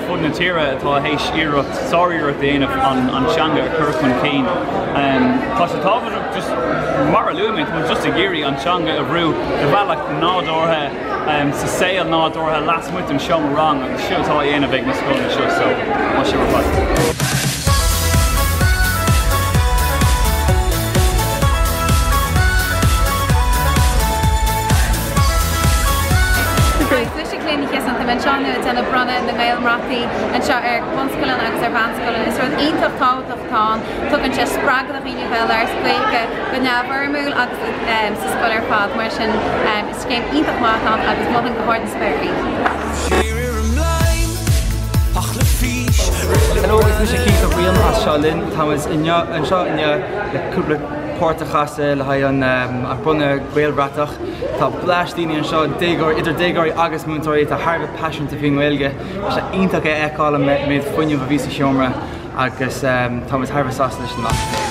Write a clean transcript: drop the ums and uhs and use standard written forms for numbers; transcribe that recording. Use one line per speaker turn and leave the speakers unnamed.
fud na tíre atá hééis iirecht sáireacht déanamh an teanga a Kirkman Keen. Tá sé tábhair just mar luúmid mu just a géirí an teanga a bhrú de bhealach nádortha sa saoil nádortha lasmuid an seom rang agus seo tá dhéanamh ag na scoilna seo so má sé bhfad.
Cliniches an dimensione ten brunne in de mailmrati en seo bonscoileann agus bhanscoileann is rud iontacht táhachtán tugann sé spragad a bhíine bheith ar scuoige go neamhharmúil agus sa scoil ar fad mar sin is céim iontacht máthán agus muthain go háir an spéirí.
Hello, is mi sé Keith O'Brien as Charlene. Thomas inne le cúpla pórta chaasa le haid an bunne gaelbhreatach. Tá bláistíine an seo idir déagóirí agus múntóirí tá tharbh passion ta bhíon Gaeilge. Tá iontacha eála méid fuinneamh a bhí sa seomra agus Thomas tharbh sásta leis an lá.